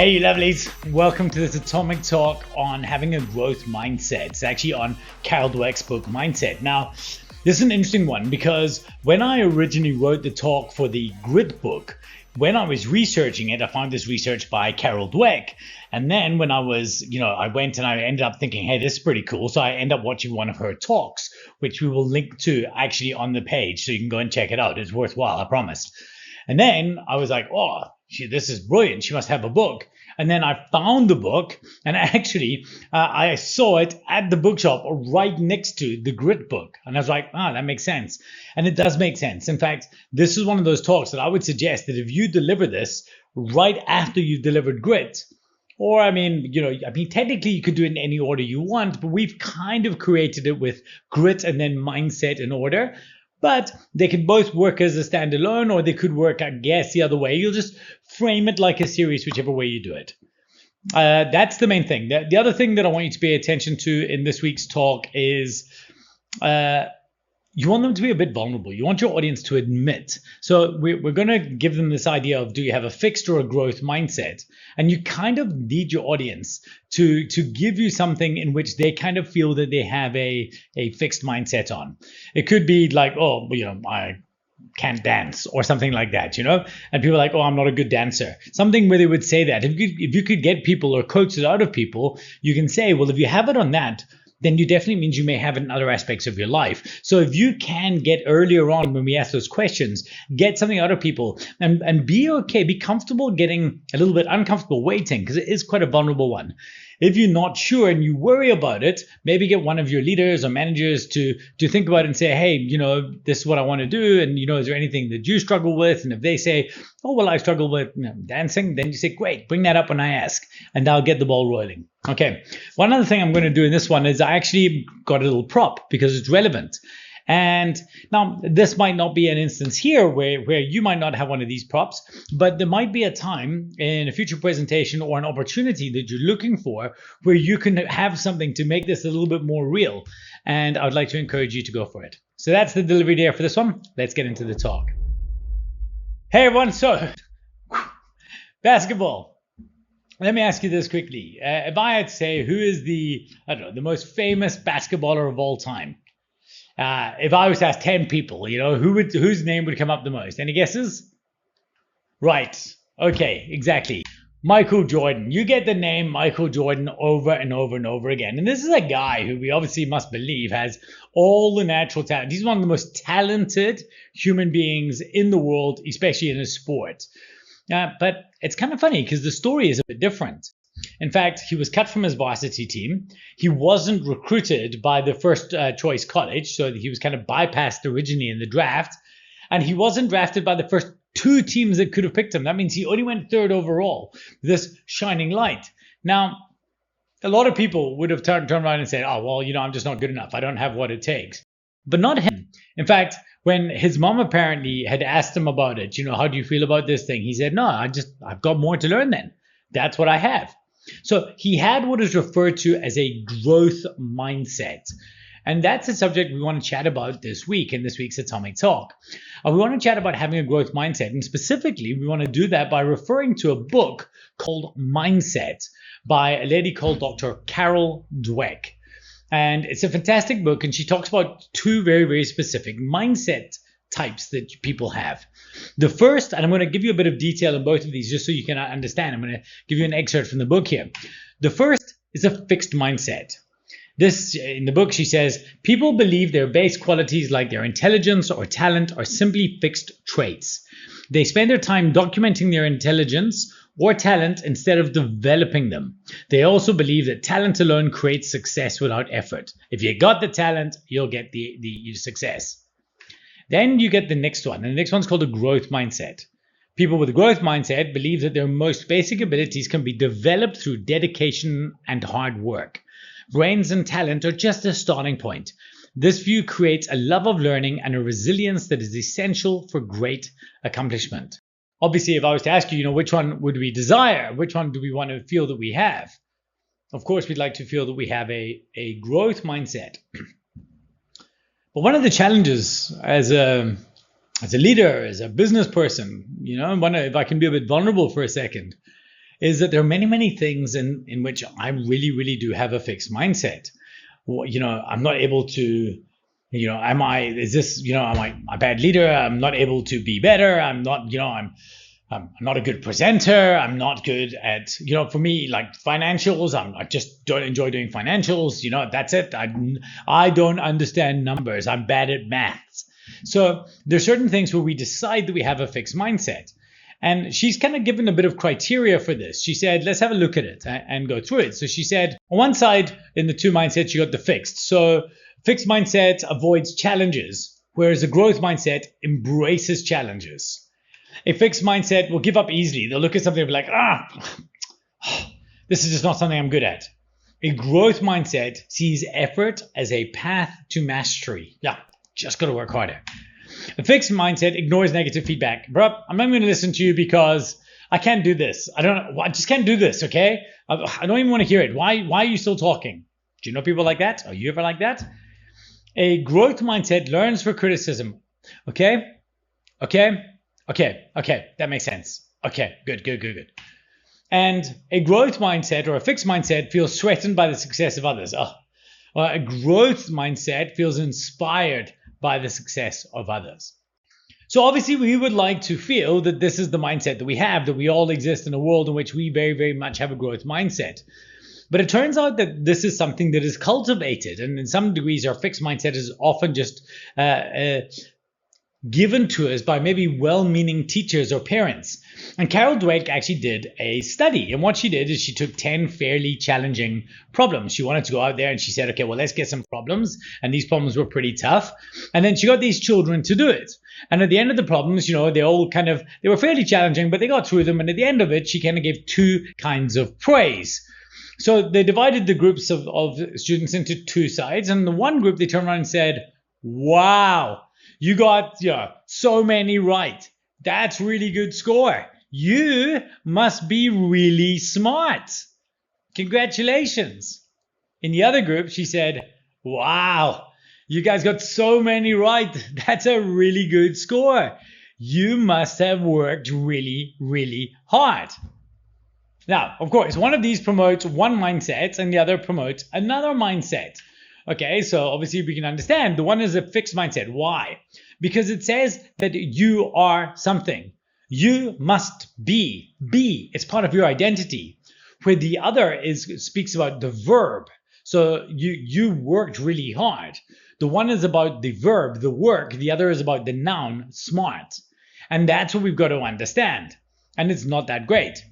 Hey, you lovelies. Welcome to this Atomic Talk on having a growth mindset. It's actually on Carol Dweck's book, Mindset. Now, this is an interesting one because when I originally wrote the talk for the Grit book, when I was researching it, I found this research by Carol Dweck. And then when I was, I went and I ended up thinking, hey, this is pretty cool. So I ended up watching one of her talks, which we will link to actually on the page. So you can go and check it out. It's worthwhile, I promise. And then I was like, oh, this is brilliant. She must have a book. And then I found the book, and actually I saw it at the bookshop right next to the Grit book. And I was like, that makes sense. And it does make sense. In fact, this is one of those talks that I would suggest that if you deliver this right after you've delivered Grit, or technically you could do it in any order you want, but we've kind of created it with Grit and then Mindset in order. But they could both work as a standalone, or they could work, I guess, the other way. You'll just frame it like a series, whichever way you do it. That's the main thing. The other thing that I want you to pay attention to in this week's talk is you want them to be a bit vulnerable. You want your audience to admit. So we're going to give them this idea of, do you have a fixed or a growth mindset? And you kind of need your audience to give you something in which they kind of feel that they have a fixed mindset on. It could be like, I can't dance or something like that, and people are like, I'm not a good dancer. Something where they would say that. If you could get people or coax it out of people, you can say, well, if you have it on that, then you definitely means you may have it in other aspects of your life. So if you can get earlier on when we ask those questions, get something out of people and be okay, be comfortable getting a little bit uncomfortable waiting, because it is quite a vulnerable one. If you're not sure and you worry about it, maybe get one of your leaders or managers to think about it and say, hey, this is what I want to do. And, is there anything that you struggle with? And if they say, oh, well, I struggle with dancing, then you say, great, bring that up when I ask, and I'll get the ball rolling. Okay. One other thing I'm going to do in this one is I actually got a little prop because it's relevant. And now this might not be an instance here where you might not have one of these props, but there might be a time in a future presentation or an opportunity that you're looking for where you can have something to make this a little bit more real. And I would like to encourage you to go for it. So that's the delivery there for this one. Let's get into the talk. Hey everyone, so basketball. Let me ask you this quickly. If I had to say who is the most famous basketballer of all time? If I was to ask 10 people, whose name would come up the most? Any guesses? Right. Okay, exactly. Michael Jordan. You get the name Michael Jordan over and over and over again. And this is a guy who we obviously must believe has all the natural talent. He's one of the most talented human beings in the world, especially in a sport. But it's kind of funny because the story is a bit different. In fact, he was cut from his varsity team. He wasn't recruited by the first choice college, so he was kind of bypassed originally in the draft. And he wasn't drafted by the first two teams that could have picked him. That means he only went third overall, this shining light. Now, a lot of people would have turned around and said, oh, well, I'm just not good enough. I don't have what it takes. But not him. In fact, when his mom apparently had asked him about it, how do you feel about this thing? He said, no, I've got more to learn then. That's what I have. So he had what is referred to as a growth mindset. And that's the subject we want to chat about this week in this week's Atomic Talk. We want to chat about having a growth mindset. And specifically, we want to do that by referring to a book called Mindset by a lady called Dr. Carol Dweck. And it's a fantastic book. And she talks about two very, very specific mindset types that people have. The first, and I'm going to give you a bit of detail on both of these just so you can understand. I'm going to give you an excerpt from the book here. The first is a fixed mindset. This, in the book, she says, people believe their base qualities like their intelligence or talent are simply fixed traits. They spend their time documenting their intelligence or talent instead of developing them. They also believe that talent alone creates success without effort. If you got the talent, you'll get the success. Then you get the next one, and the next one's called a growth mindset. People with a growth mindset believe that their most basic abilities can be developed through dedication and hard work. Brains and talent are just a starting point. This view creates a love of learning and a resilience that is essential for great accomplishment. Obviously, if I was to ask you, which one would we desire? Which one do we want to feel that we have? Of course, we'd like to feel that we have a growth mindset. But one of the challenges as a leader, as a business person, if I can be a bit vulnerable for a second, is that there are many, many things in which I really, really do have a fixed mindset. I'm not able to, am I, is this, am I a bad leader? I'm not able to be better. I'm not, I'm not a good presenter. I'm not good at, for me, like financials. I just don't enjoy doing financials. That's it. I don't understand numbers. I'm bad at maths. So there's certain things where we decide that we have a fixed mindset. And she's kind of given a bit of criteria for this. She said, let's have a look at it and go through it. So she said, on one side, in the two mindsets, you got the fixed. So fixed mindset avoids challenges, whereas a growth mindset embraces challenges. A fixed mindset will give up easily. They'll look at something and be like, this is just not something I'm good at. A growth mindset sees effort as a path to mastery. Yeah, just got to work harder. A fixed mindset ignores negative feedback. Bro, I'm not going to listen to you because I can't do this. I just can't do this, okay? I don't even want to hear it. Why are you still talking? Do you know people like that? Are you ever like that? A growth mindset learns for criticism. Okay? That makes sense. Okay, good. And a growth mindset or a fixed mindset feels threatened by the success of others. A growth mindset feels inspired by the success of others. So obviously we would like to feel that this is the mindset that we have, that we all exist in a world in which we very, very much have a growth mindset. But it turns out that this is something that is cultivated, and in some degrees our fixed mindset is often just given to us by maybe well-meaning teachers or parents. And Carol Dweck actually did a study. And what she did is she took 10 fairly challenging problems. She wanted to go out there and she said, okay, well, let's get some problems. And these problems were pretty tough. And then she got these children to do it. And at the end of the problems, they were fairly challenging, but they got through them. And at the end of it, she kind of gave two kinds of praise. So they divided the groups of students into two sides. And the one group, they turned around and said, wow, you got so many right. That's really good score. You must be really smart. Congratulations. In the other group, she said, wow, you guys got so many right. That's a really good score. You must have worked really, really hard. Now, of course, one of these promotes one mindset and the other promotes another mindset. Okay, so obviously we can understand the one is a fixed mindset. Why? Because it says that you are something. You must be. Be. It's part of your identity. Where the other speaks about the verb. So you worked really hard. The one is about the verb, the work. The other is about the noun, smart. And that's what we've got to understand. And it's not that great.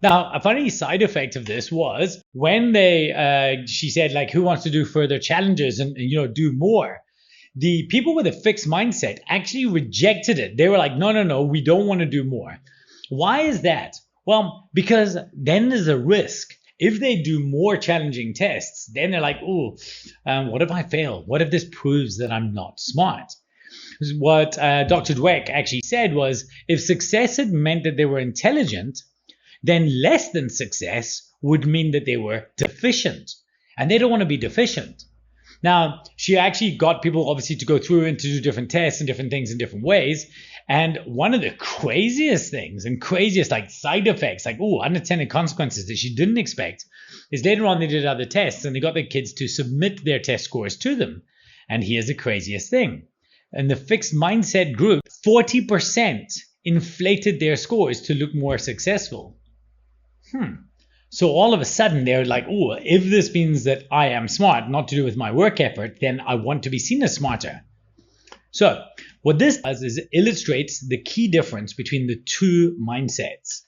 Now, a funny side effect of this was when she said, like, who wants to do further challenges and do more? The people with a fixed mindset actually rejected it. They were like, no, we don't want to do more. Why is that? Well, because then there's a risk. If they do more challenging tests, then they're like, what if I fail? What if this proves that I'm not smart? What Dr. Dweck actually said was, if success had meant that they were intelligent, then less than success would mean that they were deficient. And they don't want to be deficient. Now, she actually got people obviously to go through and to do different tests and different things in different ways. And one of the craziest things and craziest side effects, unintended consequences that she didn't expect, is later on they did other tests and they got the kids to submit their test scores to them. And here's the craziest thing. In the fixed mindset group, 40% inflated their scores to look more successful. So all of a sudden they're like, if this means that I am smart, not to do with my work effort, then I want to be seen as smarter. So what this does is it illustrates the key difference between the two mindsets.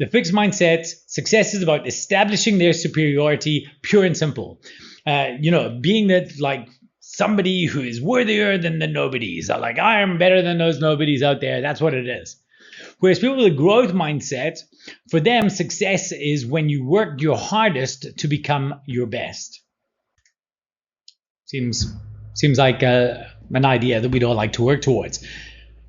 The fixed mindset, success is about establishing their superiority, pure and simple. Being that somebody who is worthier than the nobodies. I am better than those nobodies out there. That's what it is. Whereas people with a growth mindset, for them, success is when you work your hardest to become your best. Seems like an idea that we'd all like to work towards.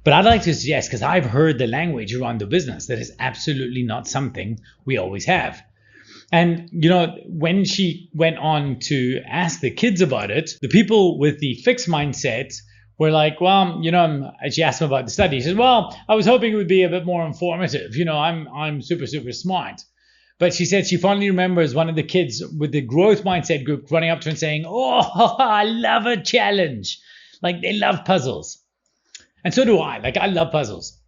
But I'd like to suggest, because I've heard the language around the business, that is absolutely not something we always have. And, when she went on to ask the kids about it, the people with the fixed mindset were like, she asked him about the study. He said, I was hoping it would be a bit more informative. I'm super, super smart. But she said she fondly remembers one of the kids with the growth mindset group running up to her and saying, "Oh, I love a challenge." Like, they love puzzles. And so do I. Like, I love puzzles.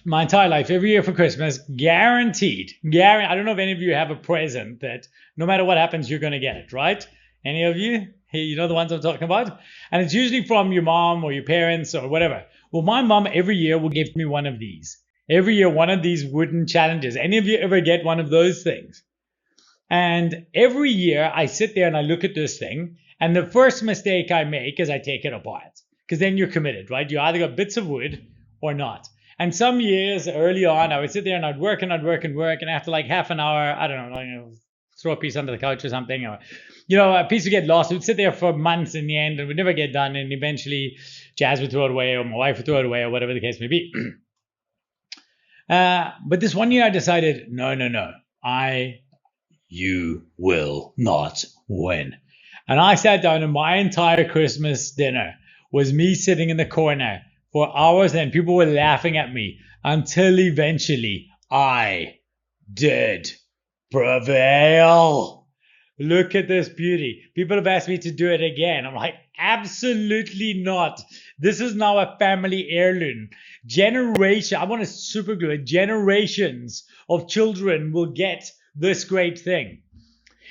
My entire life, every year for Christmas, guaranteed. I don't know if any of you have a present that no matter what happens, you're going to get it, right? Any of you? Hey, you know the ones I'm talking about? And it's usually from your mom or your parents or whatever. Well, my mom every year will give me one of these. Every year, one of these wooden challenges. Any of you ever get one of those things? And every year, I sit there and I look at this thing. And the first mistake I make is I take it apart. Because then you're committed, right? You either got bits of wood or not. And some years early on, I would sit there and I'd work. And after like half an hour, I don't know, throw a piece under the couch or something. Or, a piece would get lost. It would sit there for months in the end and would never get done. And eventually, Jazz would throw it away or my wife would throw it away or whatever the case may be. But this one year I decided, no, you will not win. And I sat down and my entire Christmas dinner was me sitting in the corner for hours and people were laughing at me until eventually I did prevail. Look at this beauty. People have asked me to do it again. I'm like, absolutely not. This is now a family heirloom. I want to super glue it. Generations of children will get this great thing.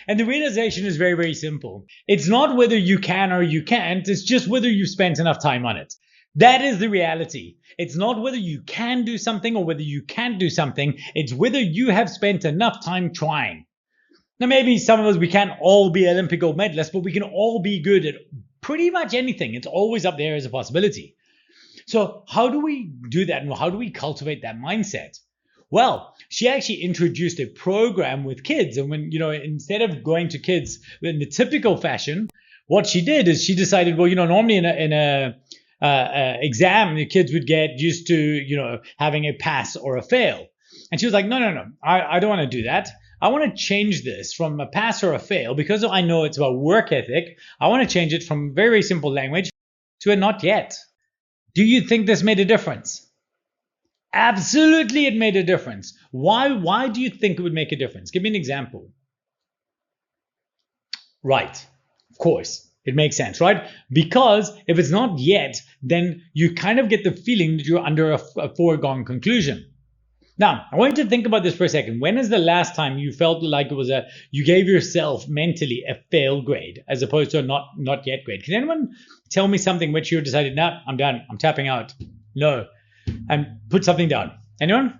And the realization is very, very simple. It's not whether you can or you can't. It's just whether you've spent enough time on it. That is the reality. It's not whether you can do something or whether you can't do something. It's whether you have spent enough time trying. Now, maybe some of us, we can't all be Olympic gold medalists, but we can all be good at pretty much anything. It's always up there as a possibility. So how do we do that? And how do we cultivate that mindset? Well, she actually introduced a program with kids. And when, instead of going to kids in the typical fashion, what she did is she decided, well, normally in a exam, the kids would get used to, having a pass or a fail. And she was like, no, I don't want to do that. I want to change this from a pass or a fail because I know it's about work ethic. I want to change it from very, very simple language to a not yet. Do you think this made a difference? Absolutely, it made a difference. Why do you think it would make a difference? Give me an example. Right. Of course, it makes sense, right? Because if it's not yet, then you kind of get the feeling that you're under a foregone conclusion. Now, I want you to think about this for a second. When is the last time you felt like you gave yourself mentally a fail grade as opposed to a not yet grade? Can anyone tell me something which you decided, nah, I'm done, I'm tapping out? No. And put something down. Anyone?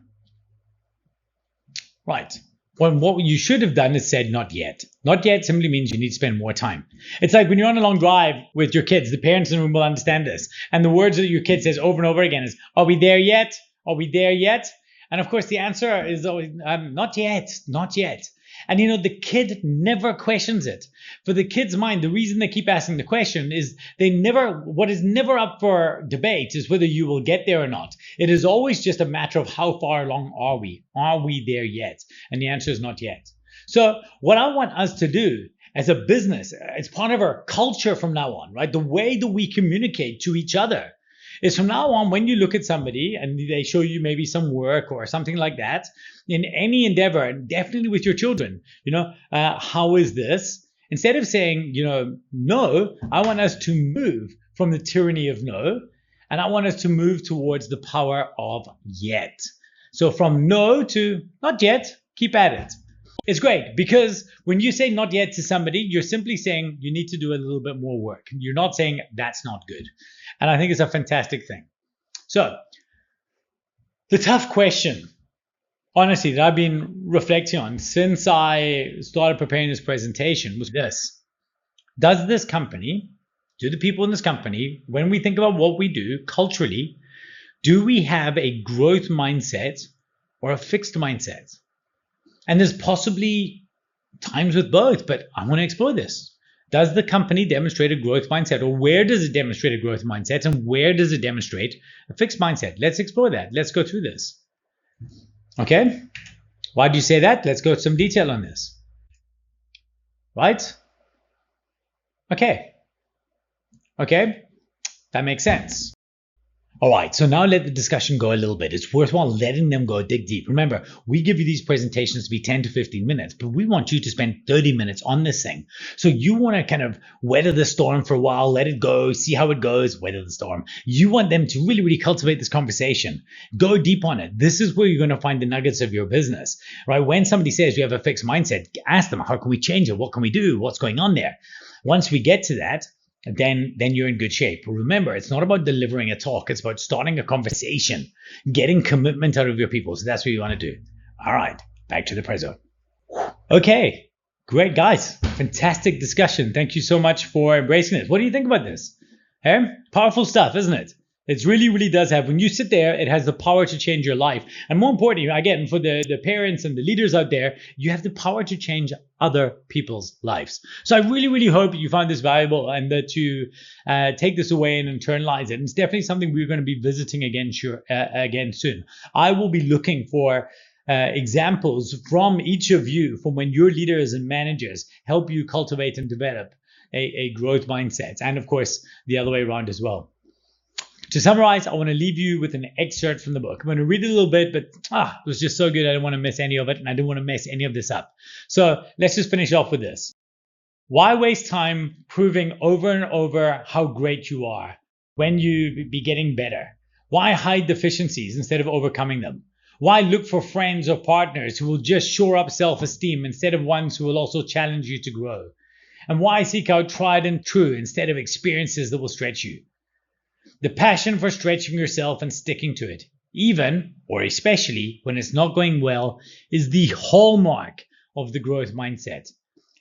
Right. Well, what you should have done is said not yet. Not yet simply means you need to spend more time. It's like when you're on a long drive with your kids, the parents in the room will understand this. And the words that your kid says over and over again is, are we there yet? Are we there yet? And of course, the answer is always, not yet, not yet. And the kid never questions it. For the kid's mind, the reason they keep asking the question is what is never up for debate is whether you will get there or not. It is always just a matter of how far along are we? Are we there yet? And the answer is not yet. So what I want us to do as a business, it's part of our culture from now on, right? The way that we communicate to each other is from now on, when you look at somebody and they show you maybe some work or something like that, in any endeavor, and definitely with your children, how is this? Instead of saying, no, I want us to move from the tyranny of no, and I want us to move towards the power of yet. So from no to not yet, keep at it. It's great because when you say not yet to somebody, you're simply saying you need to do a little bit more work. You're not saying that's not good. And I think it's a fantastic thing. So the tough question, honestly, that I've been reflecting on since I started preparing this presentation was this. Does this company, do the people in this company, when we think about what we do culturally, do we have a growth mindset or a fixed mindset? And there's possibly times with both, but I want to explore this. Does the company demonstrate a growth mindset, or where does it demonstrate a growth mindset, and where does it demonstrate a fixed mindset? Let's explore that. Let's go through this. Okay? Why do you say that? Let's go into some detail on this. Right? Okay. That makes sense. All right, so now let the discussion go a little bit. It's worthwhile letting them go dig deep. Remember, we give you these presentations to be 10 to 15 minutes, but we want you to spend 30 minutes on this thing. So you want to kind of weather the storm for a while, let it go, see how it goes, weather the storm. You want them to really, really cultivate this conversation. Go deep on it. This is where you're going to find the nuggets of your business, right? When somebody says you have a fixed mindset, ask them, how can we change it? What can we do? What's going on there? Once we get to that, then you're in good shape. Remember, it's not about delivering a talk. It's about starting a conversation, getting commitment out of your people. So that's what you want to do. All right, back to the prezzo. Okay, great, guys. Fantastic discussion. Thank you so much for embracing it. What do you think about this? Powerful stuff, isn't it? It really, really does have. When you sit there, it has the power to change your life. And more importantly, again, for the parents and the leaders out there, you have the power to change other people's lives. So I really, really hope you found this valuable and that you take this away and internalize it. And it's definitely something we're going to be visiting again soon. I will be looking for examples from each of you from when your leaders and managers help you cultivate and develop a growth mindset. And of course, the other way around as well. To summarize, I want to leave you with an excerpt from the book. I'm going to read it a little bit, but it was just so good. I didn't want to miss any of it, and I didn't want to mess any of this up. So let's just finish off with this. Why waste time proving over and over how great you are when you be getting better? Why hide deficiencies instead of overcoming them? Why look for friends or partners who will just shore up self-esteem instead of ones who will also challenge you to grow? And why seek out tried and true instead of experiences that will stretch you? The passion for stretching yourself and sticking to it, even or especially when it's not going well, is the hallmark of the growth mindset.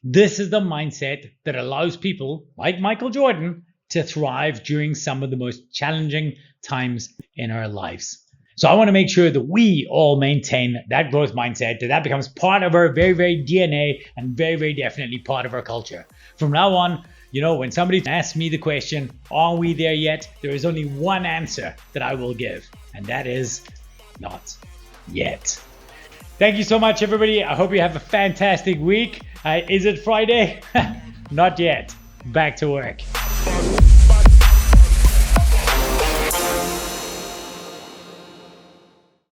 This is the mindset that allows people like Michael Jordan to thrive during some of the most challenging times in our lives. So I want to make sure that we all maintain that growth mindset, that becomes part of our very, very DNA and very, very definitely part of our culture. From now on, when somebody asks me the question, are we there yet? There is only one answer that I will give, and that is not yet. Thank you so much, everybody. I hope you have a fantastic week. Is it Friday? Not yet. Back to work.